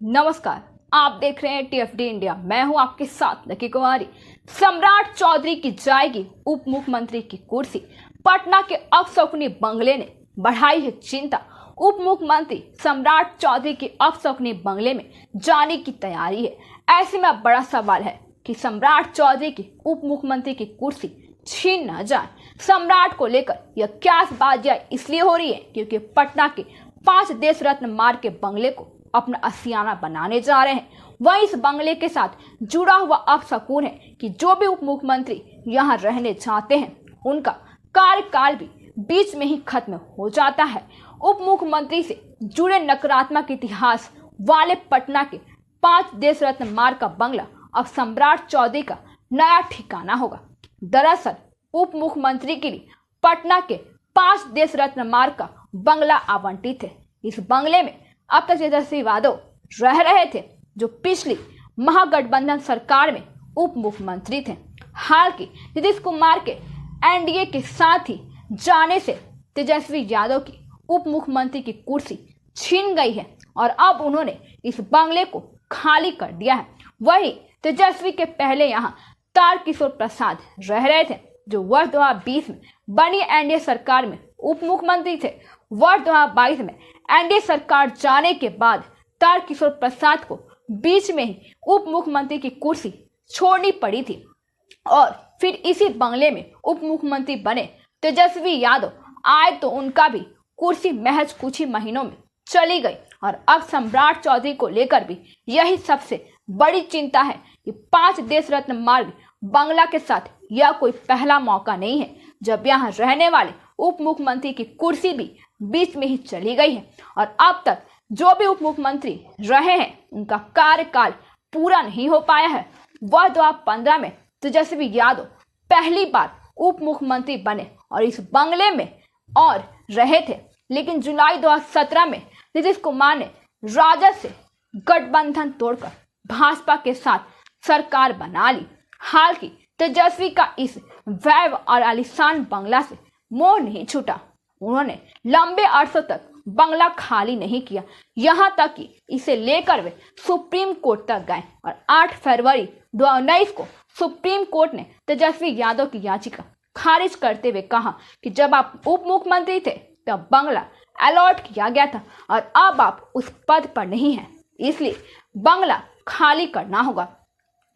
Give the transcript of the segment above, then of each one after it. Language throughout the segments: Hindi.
नमस्कार, आप देख रहे हैं टीएफडी इंडिया। मैं हूं आपके साथ लकी कुमारी। सम्राट चौधरी की जाएगी उप मुख्यमंत्री की कुर्सी। पटना के अपशकुनी बंगले ने बढ़ाई है चिंता। उप मुख्यमंत्री सम्राट चौधरी के अपशकुनी बंगले में जाने की तैयारी है। ऐसे में अब बड़ा सवाल है कि सम्राट चौधरी की उप मुख्यमंत्री की कुर्सी छीन न जाए। सम्राट को लेकर यह क्यासबाजियां इसलिए हो रही है क्योंकि पटना के 5 देश रत्न मार्ग के बंगले को अपना आशियाना बनाने जा रहे हैं। वहीं इस बंगले के साथ जुड़ा हुआ अपशकुन है कि जो भी उप मुख्यमंत्री यहां रहने चाहते हैं उनका कार्यकाल भी बीच में ही खत्म हो जाता है। उप मुख्यमंत्री से जुड़े नकारात्मक इतिहास वाले पटना के 5 देश रत्न मार्ग का बंगला अब सम्राट चौधरी का नया ठिकाना होगा। दरअसल उप मुख्यमंत्री के लिए पटना के 5 देश रत्न मार्ग का बंगला आवंटित है। इस बंगले में अब तक तेजस्वी यादव रह रहे थे, जो पिछली महागठबंधन सरकार में उप मुख्यमंत्री थे। हालांकि नीतीश कुमार के एनडीए के साथ ही जाने से तेजस्वी यादव की उप मुख्यमंत्री की कुर्सी छीन गई है और अब उन्होंने इस बंगले को खाली कर दिया है। वहीं तेजस्वी के पहले यहां तारकिशोर प्रसाद रह रहे थे, जो वर्ष 2020 में बनी एनडीए सरकार में उप मुख्यमंत्री थे। वर्ष 2022 में एनडीए सरकार जाने के बाद तारकिशोर प्रसाद को बीच में ही उप मुख्यमंत्री की कुर्सी छोड़नी पड़ी थी और फिर इसी बंगले में उप मुख्यमंत्री बने तेजस्वी यादव आए तो उनका भी कुर्सी महज कुछ ही महीनों में चली गई। और अब सम्राट चौधरी को लेकर भी यही सबसे बड़ी चिंता है कि 5 देश रत्न मार्ग बंगला के साथ यह कोई पहला मौका नहीं है जब यहाँ रहने वाले उप मुख्यमंत्री की कुर्सी भी बीच में ही चली गई है। और अब तक जो भी उप मुख्यमंत्री रहे हैं उनका कार्यकाल पूरा नहीं हो पाया है। वर्ष 2015 में तेजस्वी यादव पहली बार उप मुख्यमंत्री बने और इस बंगले में और रहे थे, लेकिन जुलाई 2017 में नीतीश कुमार ने राजद से गठबंधन तोड़कर भाजपा के साथ सरकार बना ली। हालांकि तेजस्वी का इस वैव और आलीशान बंगला से मोह नहीं छूटा। उन्होंने लंबे अरसों तक बंगला खाली नहीं किया, यहां तक कि इसे लेकर वे सुप्रीम कोर्ट तक गए और 8 फरवरी 2019 को सुप्रीम कोर्ट ने तेजस्वी यादव की याचिका खारिज करते हुए कहा कि जब आप उप मुख्यमंत्री थे तब बंगला अलॉट किया गया था और अब आप उस पद पर नहीं हैं, इसलिए बंगला खाली करना होगा।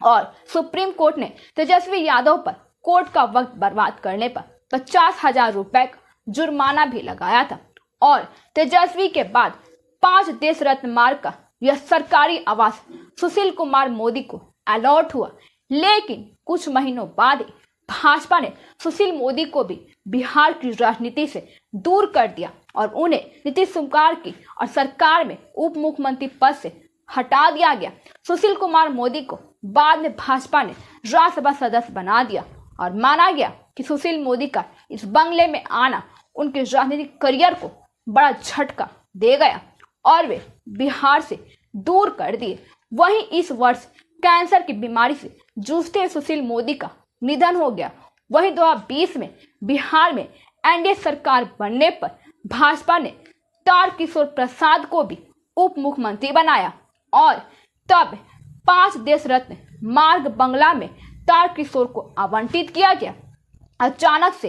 और सुप्रीम कोर्ट ने तेजस्वी यादव पर कोर्ट का वक्त बर्बाद करने पर 50,000 रुपए का जुर्माना भी लगाया था। और तेजस्वी के बाद 5 देश रत्न मार्ग का यह सरकारी आवास सुशील कुमार मोदी को अलॉट हुआ, लेकिन कुछ महीनों बाद ही भाजपा ने सुशील मोदी को भी बिहार की राजनीति से दूर कर दिया और उन्हें नीतीश कुमार की और सरकार में उप मुख्यमंत्री पद से हटा दिया गया। सुशील कुमार मोदी को बाद में भाजपा ने राज्यसभा सदस्य बना दिया और माना गया कि सुशील मोदी का इस बंगले में आना उनके राजनीतिक करियर को बड़ा झटका दे गया और वे बिहार से दूर कर दिए। वहीं इस वर्ष कैंसर की बीमारी से जूझते सुशील मोदी का निधन हो गया। वहीं 2020 में बिहार में एनडीए सरकार बनने पर भाजपा ने तारकिशोर प्रसाद को भी उप मुख्यमंत्री बनाया और तब 5 देश रत्न मार्ग बंगला में तारकिशोर को आवंटित किया गया। अचानक से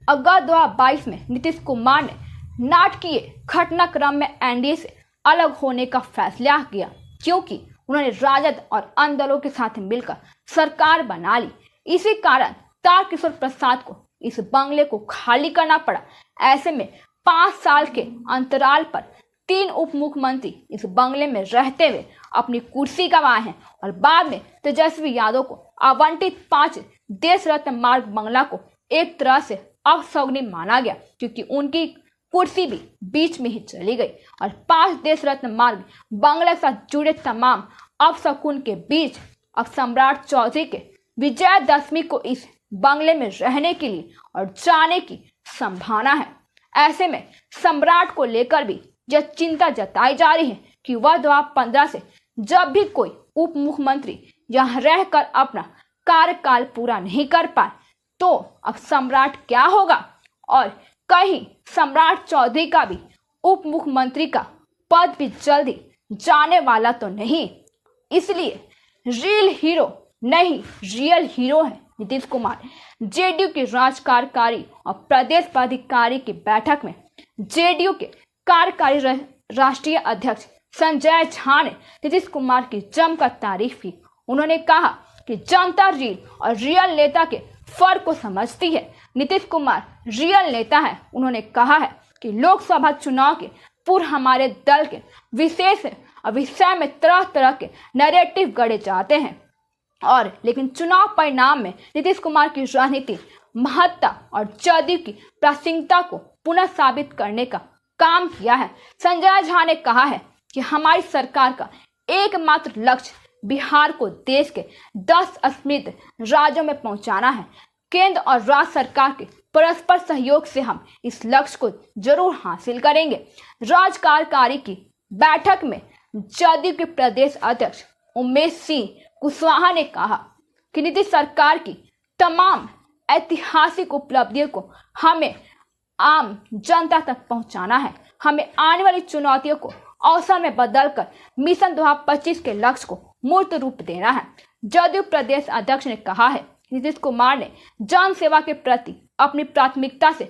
अगस्त 2022 में नीतीश कुमार ने नाटकीय घटनाक्रम में एनडीए से अलग होने का फैसला किया, क्योंकि उन्होंने राजद और अन्य दलों के साथ मिलकर सरकार बना ली। इसी कारण तारकिशोर प्रसाद को इस बंगले को खाली करना पड़ा। ऐसे में 5 साल के अंतराल पर 3 उप मुख्यमंत्री इस बंगले में रहते हुए अपनी कुर्सी गंवाए हैं और बाद में तेजस्वी यादव को आवंटित 5 देश रत्न मार्ग बंगला को एक तरह से अपशगुनी माना गया, क्योंकि उनकी कुर्सी भी बीच में ही चली गई। और 5 देश रत्न मार्ग बंगला के साथ जुड़े तमाम अपशकुन के बीच अब सम्राट चौधरी के विजयदशमी को इस बंगले में रहने के लिए और जाने की संभावना है। ऐसे में सम्राट को लेकर भी यह चिंता जताई जा रही है कि वह 2015 से जब भी कोई उप मुख्यमंत्री यहाँ रहकर अपना कार्यकाल पूरा नहीं कर पाए तो अब सम्राट क्या होगा और कहीं सम्राट चौधरी का भी उप मुख्यमंत्री का पद भी जल्द ही जाने वाला तो नहीं, इसलिए रियल हीरो है नीतीश कुमार। जेडीयू के कार्यकारी और प्रदेश पदाधिकारी की बैठक में जेडीयू के कार्यकारी राष्ट्रीय अध्यक्ष संजय झा ने नीतीश कुमार की जमकर तारीफ की। उन्होंने कहा कि जनता रियल नेता के फर्क को समझती है। नीतीश कुमार रियल नेता है। उन्होंने कहा है कि लोकसभा चुनाव के पूर्व हमारे दल के विषय में तरह तरह के नैरेटिव गढ़े जाते हैं लेकिन चुनाव परिणाम में नीतीश कुमार की राजनीति महत्ता और जदयू की प्रासंगिकता को पुनः साबित करने का काम किया है। संजय झा ने कहा है कि हमारी सरकार का एकमात्र लक्ष्य बिहार को देश के 10 समृद्ध राज्यों में पहुंचाना है। केंद्र और राज्य सरकार के परस्पर सहयोग से हम इस लक्ष्य को जरूर हासिल करेंगे। राज्य कार्यकारी की बैठक में जदयू के प्रदेश अध्यक्ष उमेश सिंह कुशवाहा ने कहा कि नीतीश सरकार की तमाम ऐतिहासिक उपलब्धियों को हमें आम जनता तक पहुंचाना है। हमें आने वाली चुनौतियों को अवसर में बदलकर मिशन 2025 के लक्ष्य को मूर्त रूप देना है। जदयू प्रदेश अध्यक्ष ने कहा है कि नीतीश कुमार ने जन सेवा के प्रति अपनी प्राथमिकता से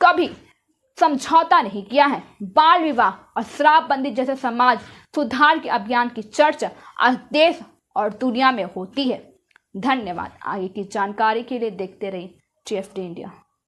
कभी समझौता नहीं किया है। बाल विवाह और शराबबंदी जैसे समाज सुधार के अभियान की चर्चा आज देश और दुनिया में होती है। धन्यवाद। आगे की जानकारी के लिए देखते रहिए TFD इंडिया।